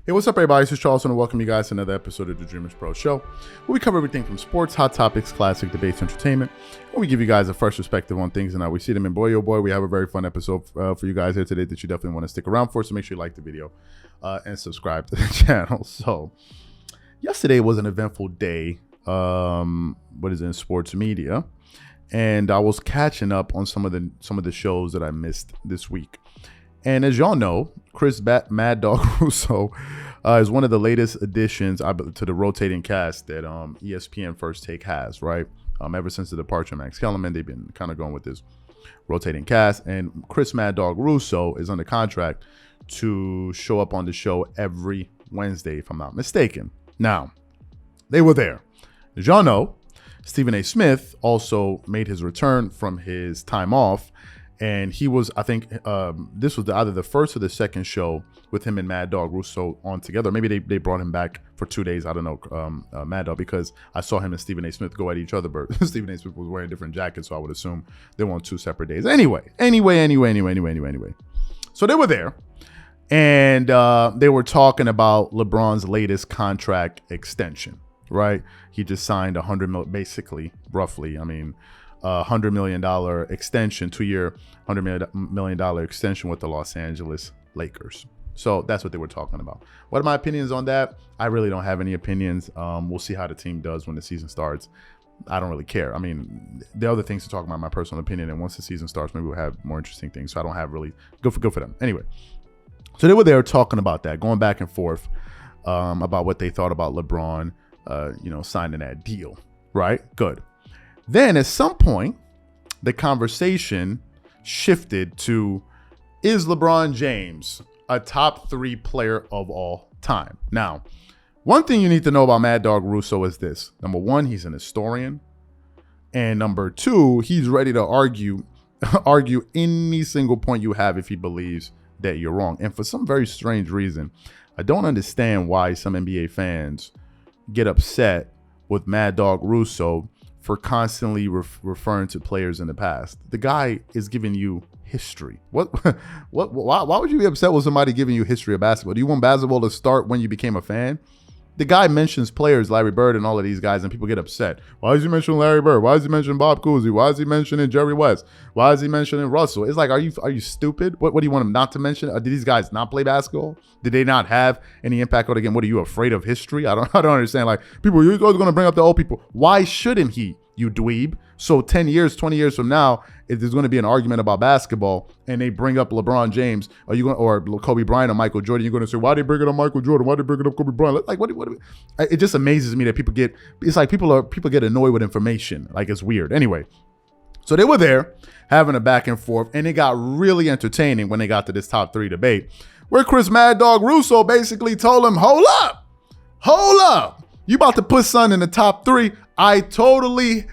Hey, what's up, everybody? This is Charles, and I welcome you guys to another episode of the Dreamerspro Show, where we cover everything from sports, hot topics, classic debates, entertainment, and we give you guys a fresh perspective on things and how we see them. And boy, oh boy, we have a very fun episode for you guys here today that you definitely want to stick around for. So make sure you like the video and subscribe to the channel. So, yesterday was an eventful day. In sports media, and I was catching up on some of the shows that I missed this week. And as y'all know, Mad Dog Russo is one of the latest additions to the rotating cast that ESPN First Take has, right? Ever since the departure of Max Kellerman, they've been kind of going with this rotating cast. And Chris Mad Dog Russo is under contract to show up on the show every Wednesday, if I'm not mistaken. Now, they were there. As y'all know, Stephen A. Smith also made his return from his time off. And he was, I think, this was either the first or the second show with him and Mad Dog Russo on together. Maybe they brought him back for 2 days. I don't know, Mad Dog, because I saw him and Stephen A. Smith go at each other. But Stephen A. Smith was wearing different jackets, so I would assume they were on 2 separate days. Anyway. So they were there, and they were talking about LeBron's latest contract extension, right? He just signed $100 million, basically, roughly. I mean, $100 million extension, 2-year, $100 million extension with the Los Angeles Lakers. So that's what they were talking about. What are my opinions on that? I really don't have any opinions. We'll see how the team does when the season starts. I don't really care. I mean, the other things to talk about, my personal opinion, and once the season starts, maybe we'll have more interesting things. So I don't have really, good for them. Anyway, so they were there talking about that, going back and forth about what they thought about LeBron, signing that deal, right? Good. Then at some point, the conversation shifted to, is LeBron James a top 3 player of all time? Now, one thing you need to know about Mad Dog Russo is this. Number 1, he's an historian. And number 2, he's ready to argue any single point you have if he believes that you're wrong. And for some very strange reason, I don't understand why some NBA fans get upset with Mad Dog Russo for constantly referring to players in the past. The guy is giving you history. Why would you be upset with somebody giving you history of basketball? Do you want basketball to start when you became a fan? The guy mentions players, Larry Bird and all of these guys, and people get upset. Why is he mentioning Larry Bird? Why is he mentioning Bob Cousy? Why is he mentioning Jerry West? Why is he mentioning Russell? It's like, are you stupid? What do you want him not to mention? Did these guys not play basketball? Did they not have any impact on the game? What, are you afraid of history? I don't understand. Like, people, you guys are going to bring up the old people. Why shouldn't he, you dweeb? So 10 years, 20 years from now, if there's going to be an argument about basketball and they bring up LeBron James, or Kobe Bryant or Michael Jordan, you're going to say, why they bring it up Michael Jordan? Why they bring it up Kobe Bryant? Like, what? It just amazes me that people get annoyed with information. Like, it's weird. Anyway, so they were there having a back and forth, and it got really entertaining when they got to this top 3 debate, where Chris Mad Dog Russo basically told him, hold up. You about to put son in the top 3. I totally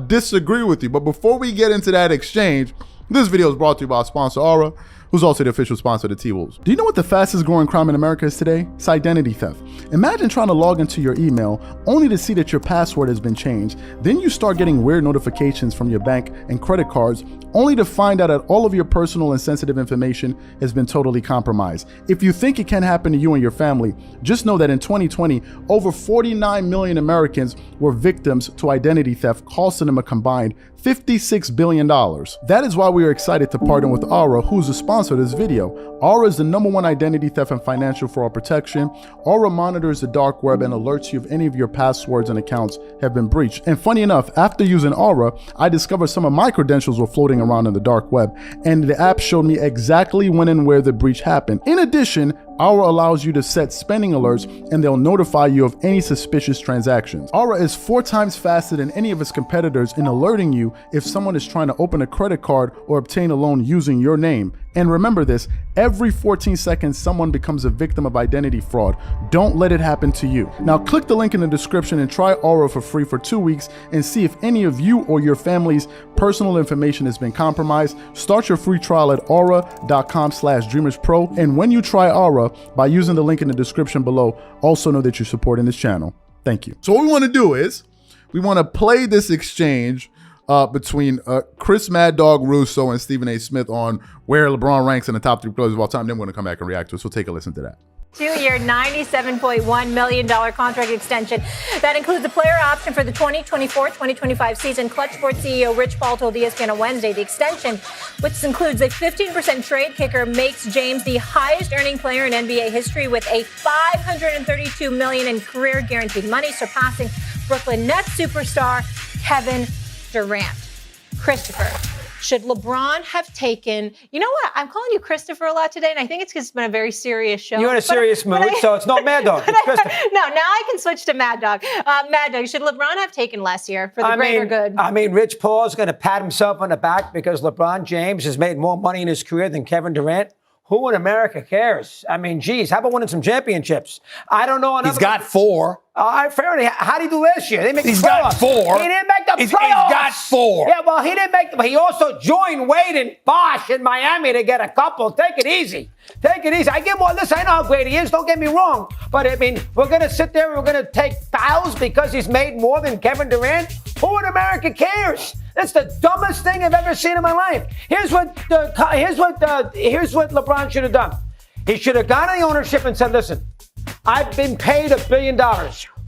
disagree with you. But before we get into that exchange, this video is brought to you by our sponsor, Aura, who's also the official sponsor of the T-Wolves. Do you know what the fastest growing crime in America is today? It's identity theft. Imagine trying to log into your email only to see that your password has been changed. Then you start getting weird notifications from your bank and credit cards, only to find out that all of your personal and sensitive information has been totally compromised. If you think it can happen to you and your family, just know that in 2020, over 49 million Americans were victims to identity theft, costing them a combined $56 billion. That is why we are excited to partner with Aura, who's a sponsor of this video. Aura is the #1 identity theft and financial fraud protection. Aura monitors the dark web and alerts you if any of your passwords and accounts have been breached. And funny enough, after using Aura, I discovered some of my credentials were floating around in the dark web, and the app showed me exactly when and where the breach happened. In addition, Aura allows you to set spending alerts, and they'll notify you of any suspicious transactions. Aura is 4 times faster than any of its competitors in alerting you if someone is trying to open a credit card or obtain a loan using your name. And remember this, every 14 seconds, someone becomes a victim of identity fraud. Don't let it happen to you. Now click the link in the description and try Aura for free for 2 weeks and see if any of you or your family's personal information has been compromised. Start your free trial at aura.com/dreamerspro. And when you try Aura, by using the link in the description below, also know that you're supporting this channel. Thank you. So what we want to do is, we want to play this exchange between Chris Mad Dog Russo and Stephen A. Smith on where LeBron ranks in the top 3 players of all time. Then we're going to come back and react to it. So take a listen to that. 2-year, $97.1 million contract extension. That includes a player option for the 2024-2025 season. Clutch Sports CEO Rich Paul told ESPN on Wednesday the extension, which includes a 15% trade kicker, makes James the highest-earning player in NBA history with a $532 million in career guaranteed money, surpassing Brooklyn Nets superstar Kevin Durant. Christopher, should LeBron have taken, you know what, I'm calling you Christopher a lot today, and I think it's because it's been a very serious show. You're in a serious mood, so it's not Mad Dog. It's Christopher. No, now I can switch to Mad Dog. Mad Dog, should LeBron have taken less here for the greater good? I mean, Rich Paul's going to pat himself on the back because LeBron James has made more money in his career than Kevin Durant. Who in America cares? I mean, geez, how about winning some championships? I don't know. He's got 4. Fair enough. How did he do last year? They make He's the playoffs. got 4. He didn't make the playoffs. He's got 4. Yeah, well, he didn't make them. He also joined Wade and Bosch in Miami to get a couple. Take it easy. Take it easy. I give him all this. I know how great he is. Don't get me wrong. But, I mean, we're going to sit there and we're going to take fouls because he's made more than Kevin Durant? Who in America cares? That's the dumbest thing I've ever seen in my life. Here's what LeBron should have done. He should have gone to the ownership and said, listen, I've been paid $1 billion.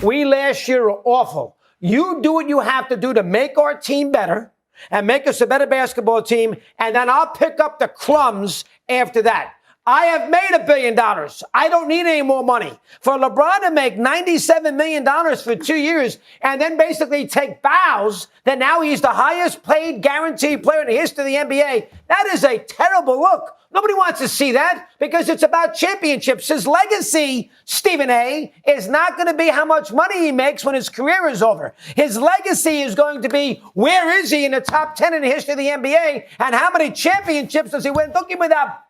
We last year were awful. You do what you have to do to make our team better and make us a better basketball team, and then I'll pick up the crumbs after that. I have made $1 billion. I don't need any more money. For LeBron to make $97 million for 2 years and then basically take bows that now he's the highest paid guaranteed player in the history of the NBA, that is a terrible look. Nobody wants to see that because it's about championships. His legacy, Stephen A., is not going to be how much money he makes when his career is over. His legacy is going to be where is he in the top 10 in the history of the NBA and how many championships does he win? Don't give me that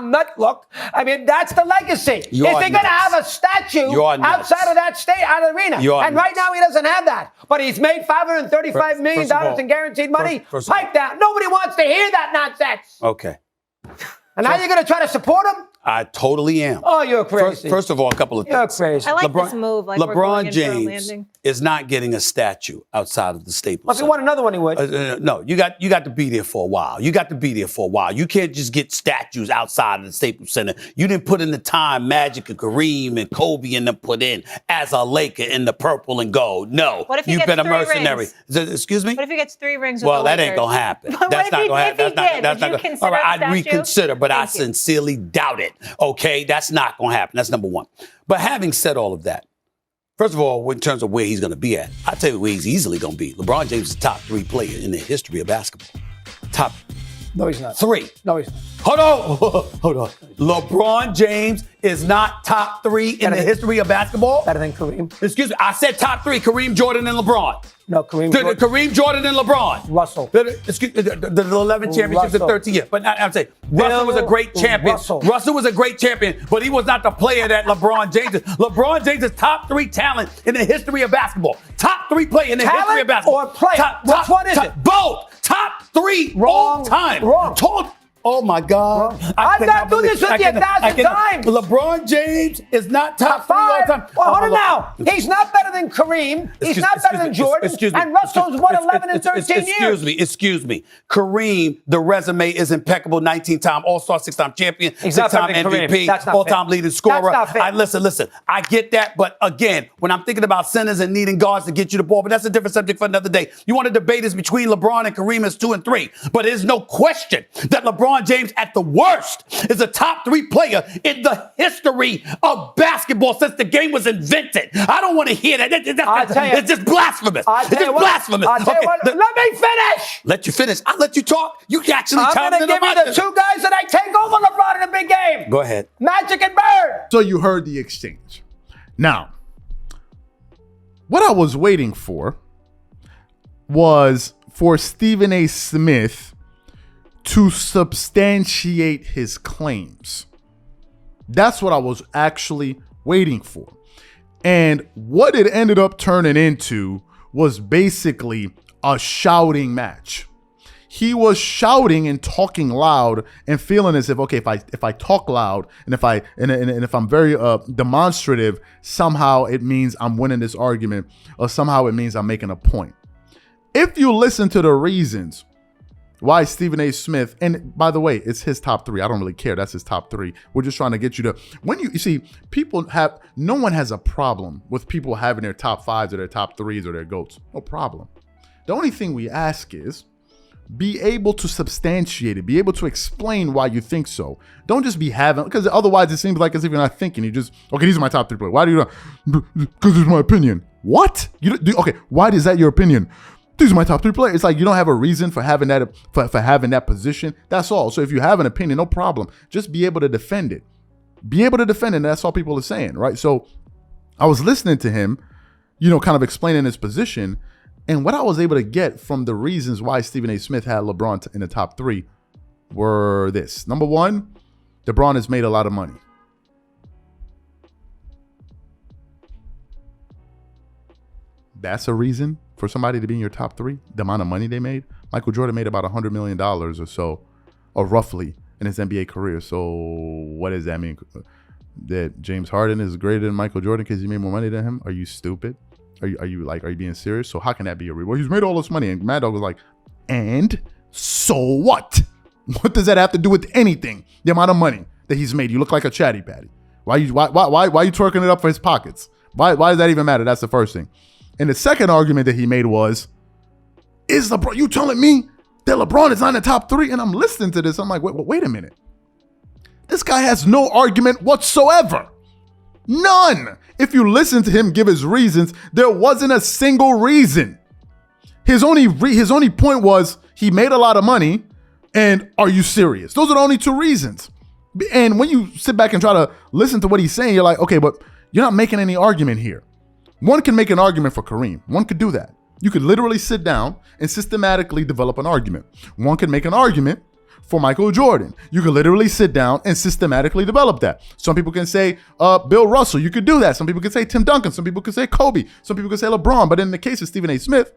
nut look. I mean, that's the legacy. Is he going to have a statue outside of that out of the arena? And right now he doesn't have that. But he's made $535 million in guaranteed money. Pipe down. Nobody wants to hear that nonsense. Okay. And now you're going to try to support him? I totally am. Oh, you're crazy. First of all, a couple of things. You're crazy. I like this move. Like LeBron James is not getting a statue outside of the Staples Center. If he won another one, he would. No, you got to be there for a while. You can't just get statues outside of the Staples Center. You didn't put in the time Magic and Kareem and Kobe and them put in as a Laker in the purple and gold. No, what if he you've gets been a mercenary. Excuse me? What if he gets 3 rings? Well, that ain't gonna happen. That's not gonna happen. That's not gonna. All right, I'd reconsider, but I sincerely doubt it. Okay, that's not gonna happen. That's number one. But having said all of that, first of all, in terms of where he's gonna be at, I'll tell you where he's easily gonna be. LeBron James is the top 3 player in the history of basketball. Top. No, he's not. 3. No, he's not. Hold on. LeBron James is not top 3 in the history of basketball? Better than Kareem. Excuse me. I said top 3, Kareem, Jordan, and LeBron. No, Kareem. Kareem, Jordan, and LeBron. Russell. The 11 championships in 13 years. But I'm saying, Russell was a great champion. Russell was a great champion, but he was not the player that LeBron James is. LeBron James is top 3 talent in the history of basketball. Top 3 player in the history of basketball. Or player? Which one is it? Both. Top 3 all time. Wrong. Oh, my God. I've got to do this with you 1,000 times. LeBron James is not top 3 all time. Well, hold on now. He's not better than Kareem. He's not better than Jordan. And Russell's won 11 and 13 years. Excuse me. Kareem, the resume is impeccable. 19-time All-Star, 6-time champion, 6-time MVP, all-time leading scorer. Listen. I get that. But again, when I'm thinking about centers and needing guards to get you the ball, but that's a different subject for another day. You want to debate is between LeBron and Kareem as 2 and 3. But there's no question that LeBron James, at the worst, is a top 3 player in the history of basketball since the game was invented. I don't want to hear that. It's just blasphemous. It's just blasphemous. Let me finish. Let you finish. I'll let you talk. You can actually tell me. I'm going to give you the 2 guys that I take over LeBron in a big game. Go ahead. Magic and Bird. So you heard the exchange. Now, what I was waiting for was for Stephen A. Smith to substantiate his claims. That's what I was actually waiting for. And what it ended up turning into was basically a shouting match. He was shouting and talking loud and feeling as if, okay, if I talk loud and if I'm very demonstrative, somehow it means I'm winning this argument, or somehow it means I'm making a point. If you listen to the reasons why Stephen A. Smith, and by the way, it's his top 3. I don't really care. That's his top 3. We're just trying to get you to, when you see, no one has a problem with people having their top 5s or their top 3s or their GOATs. No problem. The only thing we ask is, be able to substantiate it. Be able to explain why you think so. Don't just be having, because otherwise it seems like as if you're not thinking. You just, okay, these are my top 3 players. Why do you not? Because it's my opinion. What? Okay, why is that your opinion? These are my top 3 players. It's like you don't have a reason for having that, for having that position. That's all. So if you have an opinion, no problem. Just be able to defend it. Be able to defend it. And that's all people are saying, right? So I was listening to him, kind of explaining his position. And what I was able to get from the reasons why Stephen A. Smith had LeBron in the top 3 were this. Number 1, LeBron has made a lot of money. That's a reason for somebody to be in your top 3, the amount of money they made. Michael Jordan made about $100 million or so, or roughly, in his NBA career. So what does that mean? That James Harden is greater than Michael Jordan because he made more money than him? Are you stupid? Are you being serious? So how can that be a reason? Well, he's made all this money. And Mad Dog was like, and so what? What does that have to do with anything? The amount of money that he's made. You look like a chatty patty. Why you twerking it up for his pockets? Why does that even matter? That's the first thing. And the second argument that he made was, is LeBron, you telling me that LeBron is not in the top 3? And I'm listening to this. I'm like, wait a minute. This guy has no argument whatsoever. None. If you listen to him give his reasons, there wasn't a single reason. His only point was he made a lot of money, and are you serious? Those are the only 2 reasons. And when you sit back and try to listen to what he's saying, you're like, okay, but you're not making any argument here. One can make an argument for Kareem. One could do that. You could literally sit down and systematically develop an argument. One could make an argument for Michael Jordan. You could literally sit down and systematically develop that. Some people can say Bill Russell. You could do that. Some people could say Tim Duncan. Some people could say Kobe. Some people could say LeBron. But in the case of Stephen A. Smith,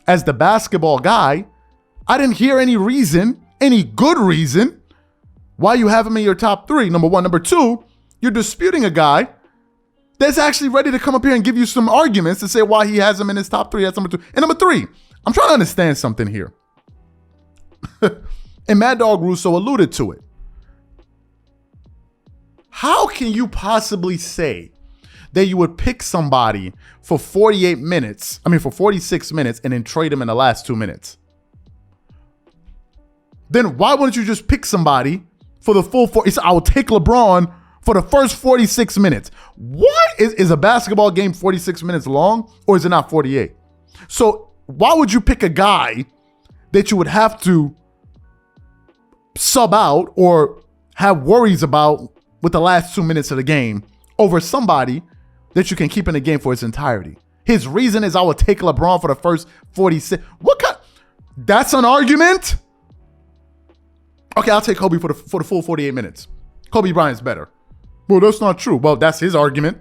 as the basketball guy, I didn't hear any reason, any good reason, why you have him in your top 3. Number 1. Number 2, you're disputing a guy that's actually ready to come up here and give you some arguments to say why he has him in his top 3. That's number 2. And number 3, I'm trying to understand something here. And Mad Dog Russo alluded to it. How can you possibly say that you would pick somebody for 46 minutes and then trade him in the last 2 minutes? Then why wouldn't you just pick somebody for the full 4? I will take LeBron for the first 46 minutes. What is a basketball game 46 minutes long, or is it not 48? So why would you pick a guy that you would have to sub out or have worries about with the last 2 minutes of the game over somebody that you can keep in the game for its entirety? His reason is I will take LeBron for the first 46. That's an argument? Okay, I'll take Kobe for the full 48 minutes. Kobe Bryant's better. Well, that's not true. Well, that's his argument.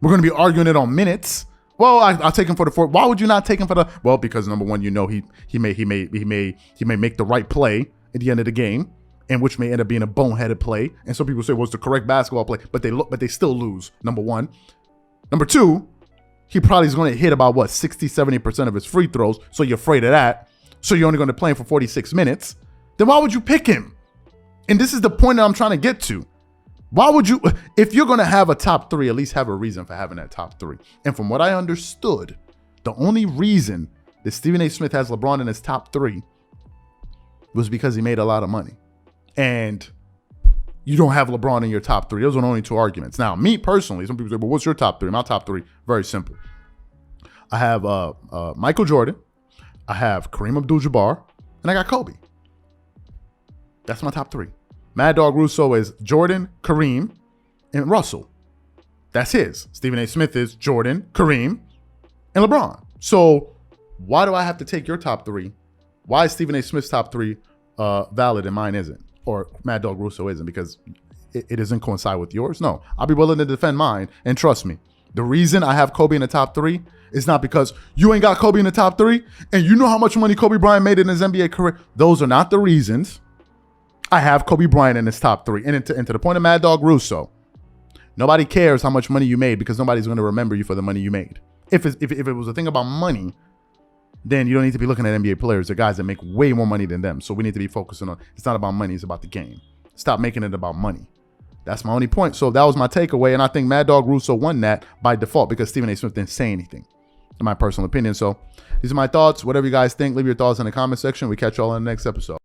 We're going to be arguing it on minutes. Well, I'll take him for the 4. Why would you not take him for the? Well, because number 1, he may make the right play at the end of the game, and which may end up being a boneheaded play. And some people say, well, it's the correct basketball play, but they still lose. Number 1. Number 2, he probably is going to hit about 60-70% of his free throws. So you're afraid of that. So you're only going to play him for 46 minutes. Then why would you pick him? And this is the point that I'm trying to get to. Why would you, if you're going to have a top 3, at least have a reason for having that top 3. And from what I understood, the only reason that Stephen A. Smith has LeBron in his top 3 was because he made a lot of money. And you don't have LeBron in your top 3. Those are the only 2 arguments. Now, me personally, some people say, well, what's your top 3? My top 3, very simple. I have Michael Jordan. I have Kareem Abdul-Jabbar. And I got Kobe. That's my top 3. Mad Dog Russo is Jordan, Kareem, and Russell. That's his. Stephen A. Smith is Jordan, Kareem, and LeBron. So why do I have to take your top 3? Why is Stephen A. Smith's top 3 valid and mine isn't? Or Mad Dog Russo isn't, because it doesn't coincide with yours? No, I'll be willing to defend mine. And trust me, the reason I have Kobe in the top 3 is not because you ain't got Kobe in the top 3 and you know how much money Kobe Bryant made in his NBA career. Those are not the reasons I have Kobe Bryant in his top 3. And to the point of Mad Dog Russo, nobody cares how much money you made because nobody's going to remember you for the money you made. If it was a thing about money, then you don't need to be looking at NBA players. They're guys that make way more money than them. So we need to be focusing on, it's not about money, it's about the game. Stop making it about money. That's my only point. So that was my takeaway. And I think Mad Dog Russo won that by default because Stephen A. Smith didn't say anything, in my personal opinion. So these are my thoughts. Whatever you guys think, leave your thoughts in the comment section. We catch y'all in the next episode.